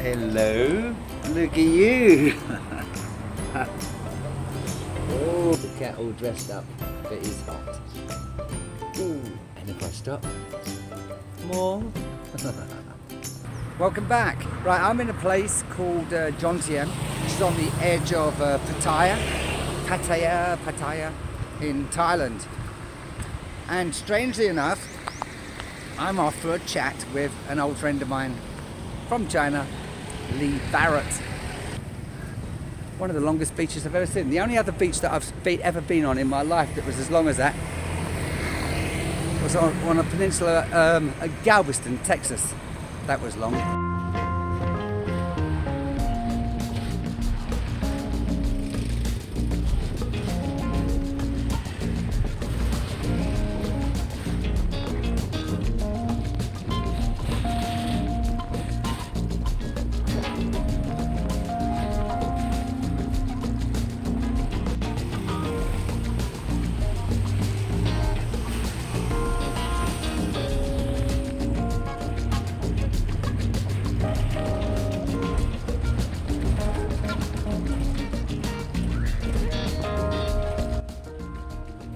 Hello, look at you. Oh, the cat all dressed up, but it's hot. Ooh. And if I stop, more. Welcome back. Right, I'm in a place called Jomtien, which is on the edge of Pattaya in Thailand. And strangely enough, I'm off for a chat with an old friend of mine from China, Barrett. One of the longest beaches I've ever seen. The only other beach that I've ever been on in my life that was as long as that was on a peninsula at Galveston, Texas. That was long.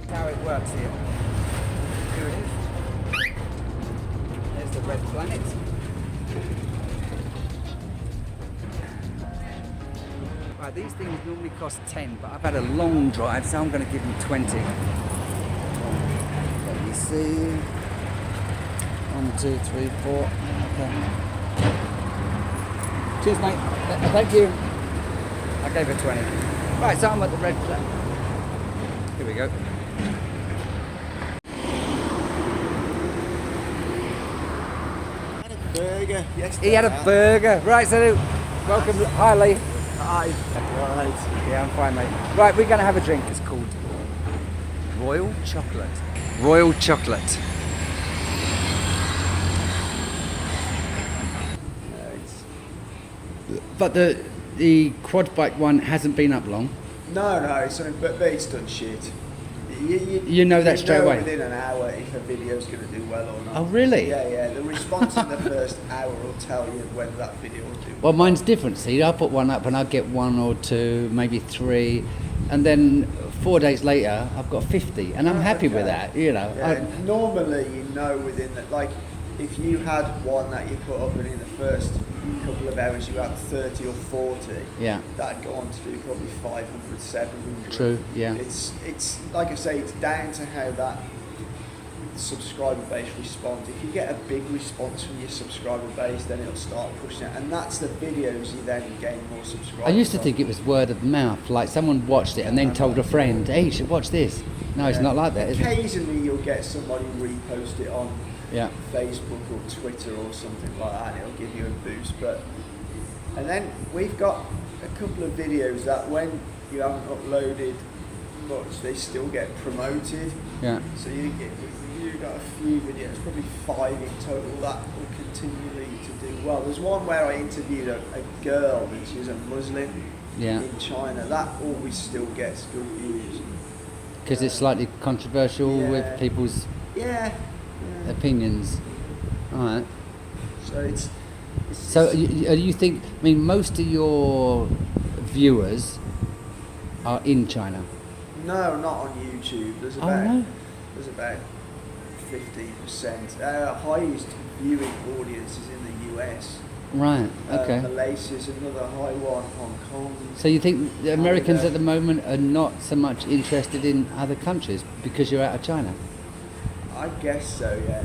How it works here. Here it is. There's the red planet. Right, these things normally cost 10, but I've had a long drive, so I'm going to give them 20. Let me see. 1, 2, 3, 4. Okay. Cheers, mate. Thank you. I gave her 20. Right, so I'm at the red planet. Here we go. Burger yesterday. He had a burger. Right, so welcome. Hi, Lee. Hi. Right. Yeah, I'm fine, mate. Right, we're going to have a drink. It's called Royal Chocolate. Royal Chocolate. But the quad bike one hasn't been up long. No, it's something, but it's done shit. You know that straight away? Within an hour if a video's going to do well or not. Oh, really? Yeah. The response in the first hour will tell you whether that video will do well. Well, mine's different. See, I put one up and I get 1 or 2, maybe 3, and then 4 days later I've got 50, and I'm happy with that. You know. Yeah, normally, within that, like if you had one that you put up and in the first couple of hours you had 30 or 40, Yeah. that'd go on to do probably 500, 700. True. Yeah. It's like I say, it's down to how that subscriber base responds. If you get a big response from your subscriber base, then it'll start pushing it, and that's the videos you then gain more subscribers. I used to think it was word of mouth, like someone watched it and then told a friend, "Hey, you should watch this." No, it's not like that, is it? Occasionally you'll get somebody repost it on Facebook or Twitter or something like that, and it'll give you a boost. And then we've got a couple of videos that when you haven't uploaded much, they still get promoted. Yeah. So you've got a few videos, probably 5 in total, that will continually to do well. There's one where I interviewed a girl, and she's a Muslim in China. That always still gets good views. Because it's slightly controversial with people's opinions. All right. So you think? I mean, most of your viewers are in China. No, not on YouTube. There's about 15%. Our highest viewing audience is in the US. Right. Okay. Malaysia's another high one. Hong Kong. So you think the Americans at the moment are not so much interested in other countries because you're out of China? I guess so. Yeah.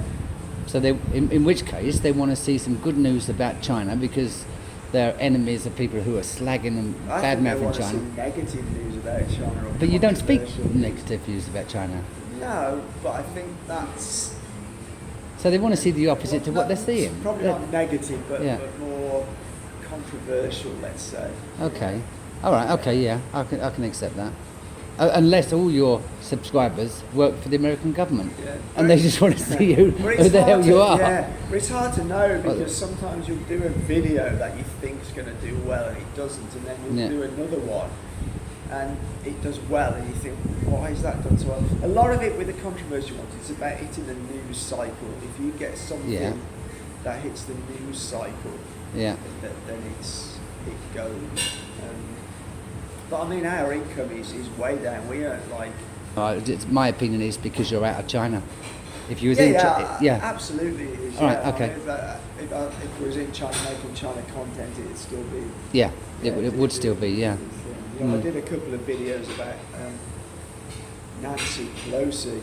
So they, in which case, they want to see some good news about China because they're enemies of people who are slagging and bad-mouthing China. See negative news about China. But you don't speak negative views about China. No, but I think that's. So they want to see the opposite to what they're seeing. Probably not negative, but more controversial, let's say. Okay. All right. Okay. Yeah, I can accept that. Unless all your subscribers work for the American government, and they just want to see who the hell you are. Yeah, but it's hard to know because sometimes you'll do a video that you think's going to do well and it doesn't, and then you'll do another one and it does well, and you think, why is that done so well? A lot of it with the controversial ones, it's about hitting the news cycle. If you get something that hits the news cycle, Yeah. then it goes. But I mean, our income is way down. We earn like. My opinion is because you're out of China. If you was absolutely it is. All right, okay. I mean, if we was in China making China content, it'd still be. Yeah, it would still be. Yeah. You know, I did a couple of videos about Nancy Pelosi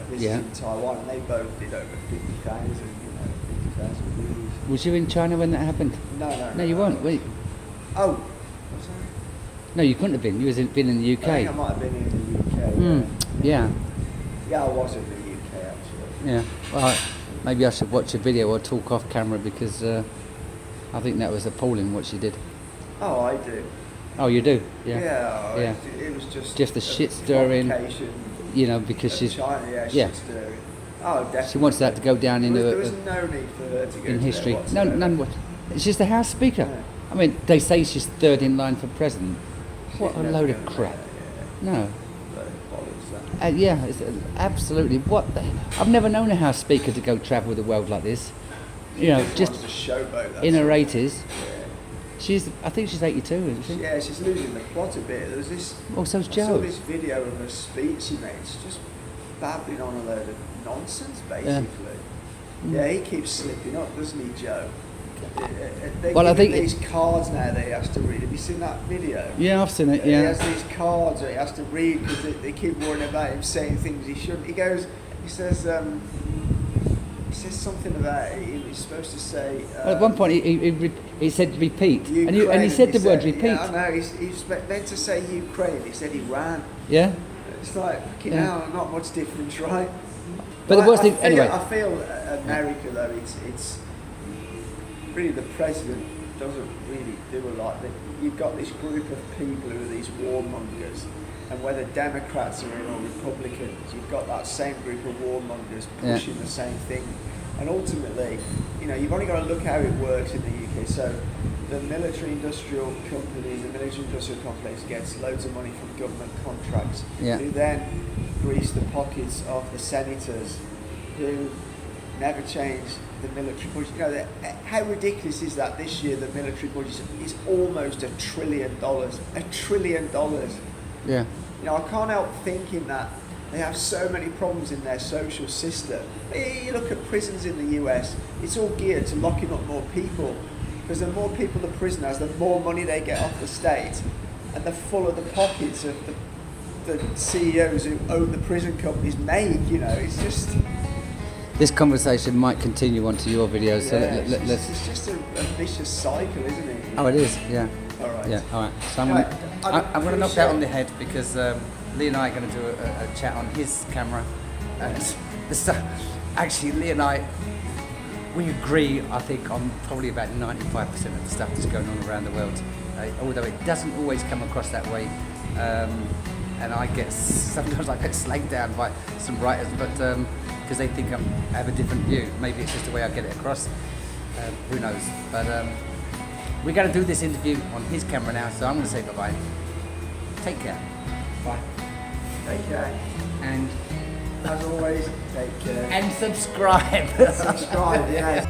visiting Taiwan, and they both did over 50,000. 50,000 views. Was you in China when that happened? No, you weren't. Wait. Oh, was I? No, you couldn't have been. You was been in the UK. I think I might have been in the UK. Yeah. Yeah, I was in the UK actually. Yeah. Well, maybe I should watch a video or talk off camera because I think that was appalling what she did. Oh, I do. Oh, you do? Yeah. Yeah. It was just the shit stirring. You know, because she's China, shit stirring. Oh, definitely. She wants that to go down in there was no need for her to go in history. There none. She's the House Speaker. Yeah. I mean, they say she's third in line for president. What a load of crap. No. It's absolutely what. I've never known a House Speaker to go travel the world like this. You know, just in her 80s. I think she's 82, isn't she? Yeah, she's losing the plot a bit. There was this. Oh, so's Joe. I saw this video of her speech she made. She's just babbling on a load of nonsense, basically. Yeah, he keeps slipping up, doesn't he, Joe? I think these cards now that he has to read. Have you seen that video? Yeah, I've seen it. Yeah. He has these cards that he has to read because they keep worrying about him saying things he shouldn't. He says something about he's supposed to say. At one point, he said repeat, and he said the word repeat. Yeah, I know. He's meant to say Ukraine. He said Iran. Yeah. It's like now, not much difference, right? But the worst thing, anyway. I feel America though, it's really the president doesn't really do a lot. You've got this group of people who are these warmongers, and whether Democrats are in or Republicans, you've got that same group of warmongers pushing the same thing. And ultimately, you've only got to look how it works in the UK. So the military-industrial companies, the military-industrial complex gets loads of money from government contracts, who then grease the pockets of the senators, who never change the military budget. How ridiculous is that? This year, the military budget is almost $1 trillion. $1 trillion. Yeah. I can't help thinking that they have so many problems in their social system. You look at prisons in the US, it's all geared to locking up more people. Because the more people the prison has, the more money they get off the state. And the fuller the pockets of the CEOs who own the prison companies make, it's just... This conversation might continue onto your videos, so let's... It's just a vicious cycle, isn't it? Oh, it is, yeah. All right. Yeah, all right. So I'm going to knock that on the head because Lee and I are going to do a chat on his camera. And actually, Lee and I, we agree, I think, on probably about 95% of the stuff that's going on around the world. Although it doesn't always come across that way. And sometimes I get slagged down by some writers, but because they think I have a different view. Maybe it's just the way I get it across. Who knows? But we're going to do this interview on his camera now, so I'm going to say bye-bye. Take care. Bye. Take care. And as always, take care. And subscribe. Subscribe, yes.